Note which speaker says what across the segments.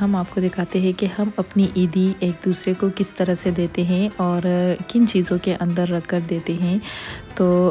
Speaker 1: ہم آپ کو دکھاتے ہیں کہ ہم اپنی عیدی ایک دوسرے کو کس طرح سے دیتے ہیں اور کن چیزوں کے اندر رکھ کر دیتے ہیں۔ تو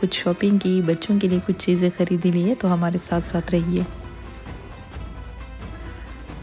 Speaker 1: کچھ شاپنگ کی، بچوں کے لیے کچھ چیزیں خریدی لی ہے، تو ہمارے ساتھ ساتھ رہیے۔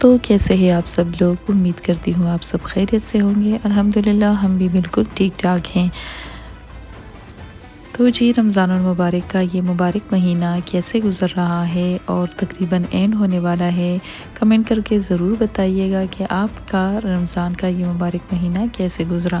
Speaker 1: تو کیسے ہیں آپ سب لوگ؟ امید کرتی ہوں آپ سب خیریت سے ہوں گے۔ الحمدللہ ہم بھی بالکل ٹھیک ٹھاک ہیں۔ تو جی رمضان المبارک کا یہ مبارک مہینہ کیسے گزر رہا ہے اور تقریباً اینڈ ہونے والا ہے، کمنٹ کر کے ضرور بتائیے گا کہ آپ کا رمضان کا یہ مبارک مہینہ کیسے گزرا۔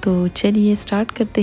Speaker 1: تو چلیے سٹارٹ کرتے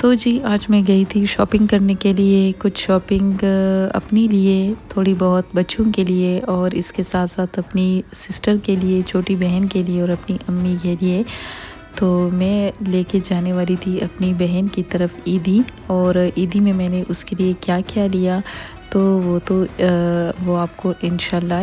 Speaker 1: تو جی آج میں گئی تھی شاپنگ کرنے کے لیے، کچھ شاپنگ اپنی لیے، تھوڑی بہت بچوں کے لیے، اور اس کے ساتھ ساتھ اپنی سسٹر کے لیے، چھوٹی بہن کے لیے اور اپنی امی کے لیے۔ تو میں لے کے جانے والی تھی اپنی بہن کی طرف عیدی، اور عیدی میں نے اس کے لیے کیا کیا لیا تو وہ آپ کو انشاءاللہ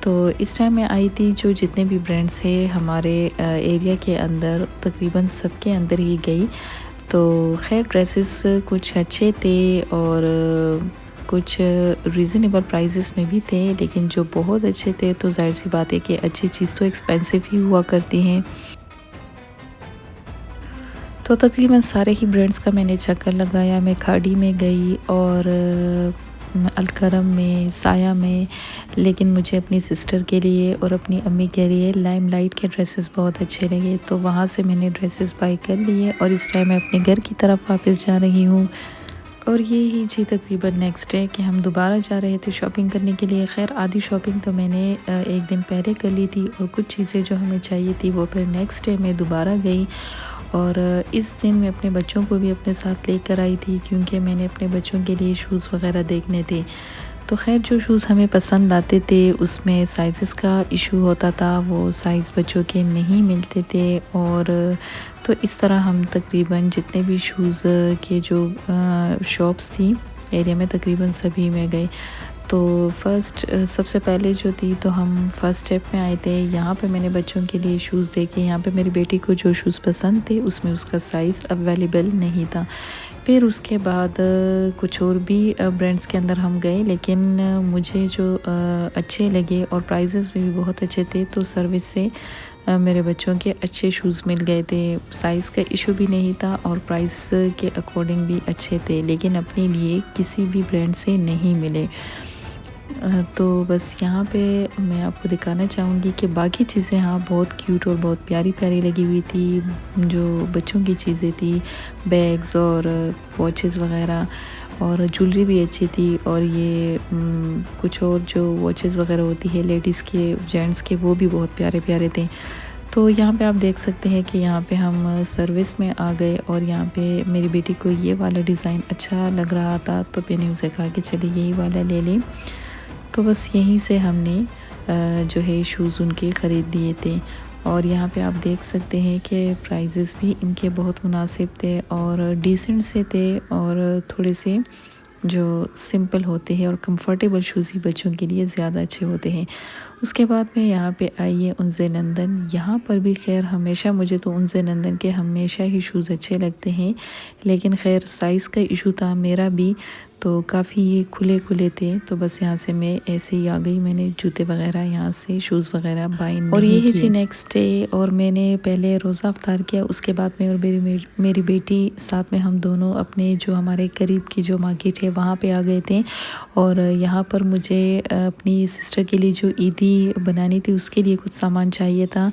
Speaker 1: تو اس ٹائم میں آئی تھی، جو جتنے بھی برانڈس ہیں ہمارے ایریا کے اندر تقریباً سب کے اندر ہی گئی۔ تو خیر ڈریسز کچھ اچھے تھے اور کچھ ریزنیبل پرائزز میں بھی تھے، لیکن جو بہت اچھے تھے تو ظاہر سی بات ہے کہ اچھی چیز تو ایکسپینسو ہی ہوا کرتی ہیں۔ تو تقریباً سارے ہی برانڈس کا میں نے چکر لگایا۔ میں کھاڑی میں گئی اور الکرم میں، سایہ میں، لیکن مجھے اپنی سسٹر کے لیے اور اپنی امی کے لیے لائم لائٹ کے ڈریسز بہت اچھے لگے، تو وہاں سے میں نے ڈریسز بائی کر لیے، اور اس ٹائم میں اپنے گھر کی طرف واپس جا رہی ہوں۔ اور یہ ہی جی تقریباً نیکسٹ ڈے کہ ہم دوبارہ جا رہے تھے شاپنگ کرنے کے لیے۔ خیر آدھی شاپنگ تو میں نے ایک دن پہلے کر لی تھی، اور کچھ چیزیں جو ہمیں چاہیے تھی وہ پھر نیکسٹ ڈے میں دوبارہ گئی۔ اور اس دن میں اپنے بچوں کو بھی اپنے ساتھ لے کر آئی تھی، کیونکہ میں نے اپنے بچوں کے لیے شوز وغیرہ دیکھنے تھے۔ تو خیر جو شوز ہمیں پسند آتے تھے اس میں سائزز کا ایشو ہوتا تھا، وہ سائز بچوں کے نہیں ملتے تھے، اور تو اس طرح ہم تقریباً جتنے بھی شوز کے جو شاپس تھی ایریا میں تقریباً سبھی میں گئے۔ تو سب سے پہلے جو تھی تو ہم فرسٹ اسٹیپ میں آئے تھے، یہاں پہ میں نے بچوں کے لیے شوز دیکھے۔ یہاں پہ میری بیٹی کو جو شوز پسند تھے اس میں اس کا سائز اویلیبل نہیں تھا۔ پھر اس کے بعد کچھ اور بھی برانڈس کے اندر ہم گئے، لیکن مجھے جو اچھے لگے اور پرائزز بھی بہت اچھے تھے، تو سروس سے میرے بچوں کے اچھے شوز مل گئے تھے، سائز کا ایشو بھی نہیں تھا اور پرائس کے اکارڈنگ بھی اچھے تھے، لیکن اپنے لیے کسی بھی برانڈ سے نہیں ملے۔ تو بس یہاں پہ میں آپ کو دکھانا چاہوں گی کہ باقی چیزیں ہاں بہت کیوٹ اور بہت پیاری پیاری لگی ہوئی تھی، جو بچوں کی چیزیں تھی، بیگز اور واچز وغیرہ، اور جولری بھی اچھی تھی، اور یہ کچھ اور جو واچز وغیرہ ہوتی ہے لیڈیز کے، جینٹس کے، وہ بھی بہت پیارے پیارے تھے۔ تو یہاں پہ آپ دیکھ سکتے ہیں کہ یہاں پہ ہم سروس میں آ گئے، اور یہاں پہ میری بیٹی کو یہ والا ڈیزائن اچھا لگ رہا تھا، تو میں نے اسے کہا کہ چلیے یہی والا لے لیں۔ تو بس یہیں سے ہم نے جو ہے شوز ان کے خرید لیے تھے، اور یہاں پہ آپ دیکھ سکتے ہیں کہ پرائزز بھی ان کے بہت مناسب تھے اور ڈیسنٹ سے تھے، اور تھوڑے سے جو سمپل ہوتے ہیں اور کمفرٹیبل شوز ہی بچوں کے لیے زیادہ اچھے ہوتے ہیں۔ اس کے بعد میں یہاں پہ آئی ہے انزے نندن، یہاں پر بھی خیر ہمیشہ مجھے تو انزے نندن کے ہمیشہ ہی شوز اچھے لگتے ہیں، لیکن خیر سائز کا ایشو تھا میرا بھی، تو کافی یہ کھلے کھلے تھے، تو بس یہاں سے میں ایسے ہی آ گئی، میں نے جوتے وغیرہ یہاں سے شوز وغیرہ بائی نہیں کیے۔ اور یہ تھی نیکسٹ ڈے، اور میں نے پہلے روزہ افطار کیا، اس کے بعد میں اور میری بیٹی ساتھ میں ہم دونوں اپنے جو ہمارے قریب کی جو مارکیٹ ہے وہاں پہ آ گئے تھے، اور یہاں پر مجھے اپنی سسٹر کے لیے جو عیدی بنانی تھی اس کے لیے کچھ سامان چاہیے تھا۔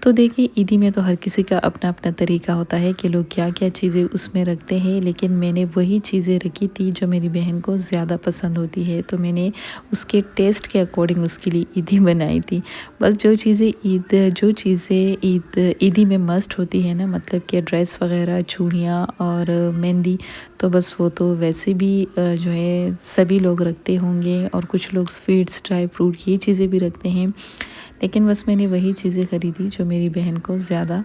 Speaker 1: تو دیکھیے عیدی میں تو ہر کسی کا اپنا اپنا طریقہ ہوتا ہے کہ لوگ کیا کیا چیزیں اس میں رکھتے ہیں، لیکن میں نے وہی چیزیں رکھی تھی جو میری بہن کو زیادہ پسند ہوتی ہے، تو میں نے اس کے ٹیسٹ کے اکارڈنگ اس کے لیے عیدی بنائی تھی۔ بس جو چیزیں عیدی میں مسٹ ہوتی ہے نا، مطلب کہ ڈریس وغیرہ، چوڑیاں اور مہندی، تو بس وہ تو ویسے بھی جو ہے سبھی لوگ رکھتے ہوں گے، اور کچھ لوگ سویٹس، ڈرائی فروٹ، یہ چیزیں بھی رکھتے ہیں، لیکن بس میں نے وہی چیزیں خریدی جو میری بہن کو زیادہ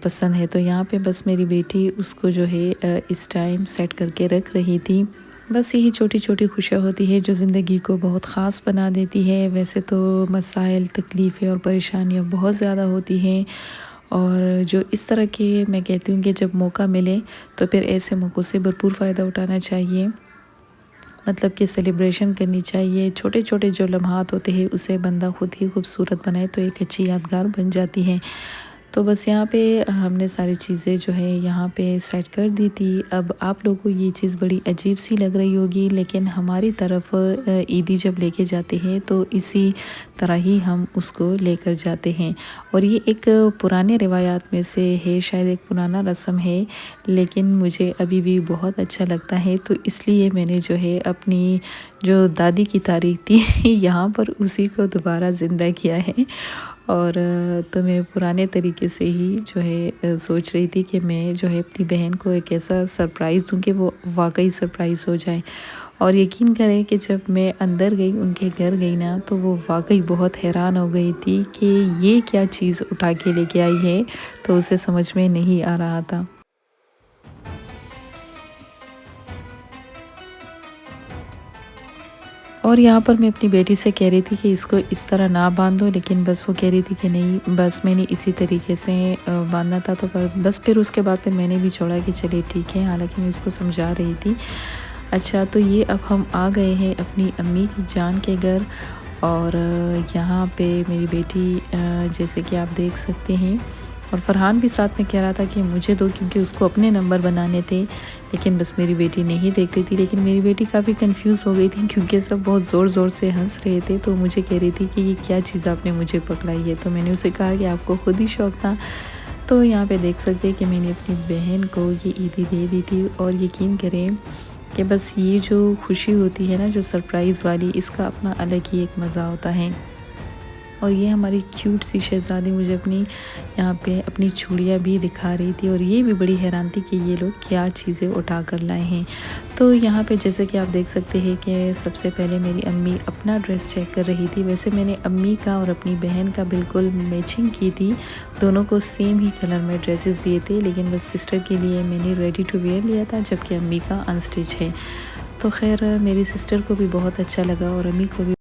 Speaker 1: پسند ہے۔ تو یہاں پہ بس میری بیٹی اس کو جو ہے اس ٹائم سیٹ کر کے رکھ رہی تھی۔ بس یہی چھوٹی چھوٹی خوشیاں ہوتی ہے جو زندگی کو بہت خاص بنا دیتی ہے۔ ویسے تو مسائل، تکلیفیں اور پریشانیاں بہت زیادہ ہوتی ہیں، اور جو اس طرح کے میں کہتی ہوں کہ جب موقع ملے تو پھر ایسے موقعوں سے بھرپور فائدہ اٹھانا چاہیے، مطلب کہ سیلیبریشن کرنی چاہیے۔ چھوٹے چھوٹے جو لمحات ہوتے ہیں اسے بندہ خود ہی خوبصورت بنائے تو ایک اچھی یادگار بن جاتی ہیں۔ تو بس یہاں پہ ہم نے ساری چیزیں جو ہے یہاں پہ سیٹ کر دی تھی۔ اب آپ لوگوں کو یہ چیز بڑی عجیب سی لگ رہی ہوگی، لیکن ہماری طرف عیدی جب لے کے جاتے ہیں تو اسی طرح ہی ہم اس کو لے کر جاتے ہیں، اور یہ ایک پرانے روایات میں سے ہے، شاید ایک پرانا رسم ہے، لیکن مجھے ابھی بھی بہت اچھا لگتا ہے، تو اس لیے میں نے جو ہے اپنی جو دادی کی تاریخ تھی یہاں پر اسی کو دوبارہ زندہ کیا ہے۔ اور تو میں پرانے طریقے سے ہی جو ہے سوچ رہی تھی کہ میں جو ہے اپنی بہن کو ایک ایسا سرپرائز دوں کہ وہ واقعی سرپرائز ہو جائے، اور یقین کریں کہ جب میں اندر گئی، ان کے گھر گئی نا، تو وہ واقعی بہت حیران ہو گئی تھی کہ یہ کیا چیز اٹھا کے لے کے آئی ہے، تو اسے سمجھ میں نہیں آ رہا تھا۔ اور یہاں پر میں اپنی بیٹی سے کہہ رہی تھی کہ اس کو اس طرح نہ باندھو، لیکن بس وہ کہہ رہی تھی کہ نہیں، بس میں نے اسی طریقے سے باندھنا تھا، تو بس پھر اس کے بعد پھر میں نے بھی چھوڑا کہ چلے ٹھیک ہے، حالانکہ میں اس کو سمجھا رہی تھی۔ اچھا، تو یہ اب ہم آ گئے ہیں اپنی امی کی جان کے گھر، اور یہاں پہ میری بیٹی جیسے کہ آپ دیکھ سکتے ہیں، اور فرحان بھی ساتھ میں کہہ رہا تھا کہ مجھے دو، کیونکہ اس کو اپنے نمبر بنانے تھے، لیکن بس میری بیٹی نہیں دیکھ رہی تھی۔ لیکن میری بیٹی کافی کنفیوز ہو گئی تھی کیونکہ سب بہت زور زور سے ہنس رہے تھے، تو مجھے کہہ رہی تھی کہ یہ کیا چیز آپ نے مجھے پکڑائی ہے، تو میں نے اسے کہا کہ آپ کو خود ہی شوق تھا۔ تو یہاں پہ دیکھ سکتے ہیں کہ میں نے اپنی بہن کو یہ عیدی دے دی تھی، اور یقین کریں کہ بس یہ جو خوشی ہوتی ہے نا، جو سرپرائز والی، اس کا اپنا الگ ہی ایک مزہ ہوتا ہے۔ اور یہ ہماری کیوٹ سی شہزادی مجھے اپنی یہاں پہ اپنی چوڑیاں بھی دکھا رہی تھی، اور یہ بھی بڑی حیران تھی کہ یہ لوگ کیا چیزیں اٹھا کر لائے ہیں۔ تو یہاں پہ جیسے کہ آپ دیکھ سکتے ہیں کہ سب سے پہلے میری امی اپنا ڈریس چیک کر رہی تھی۔ ویسے میں نے امی کا اور اپنی بہن کا بالکل میچنگ کی تھی، دونوں کو سیم ہی کلر میں ڈریسز دیے تھے، لیکن بس سسٹر کے لیے میں نے ریڈی ٹو ویئر لیا تھا، جبکہ امی کا ان سٹچ ہے۔ تو خیر میری سسٹر کو بھی بہت اچھا لگا، اور امی کو بھی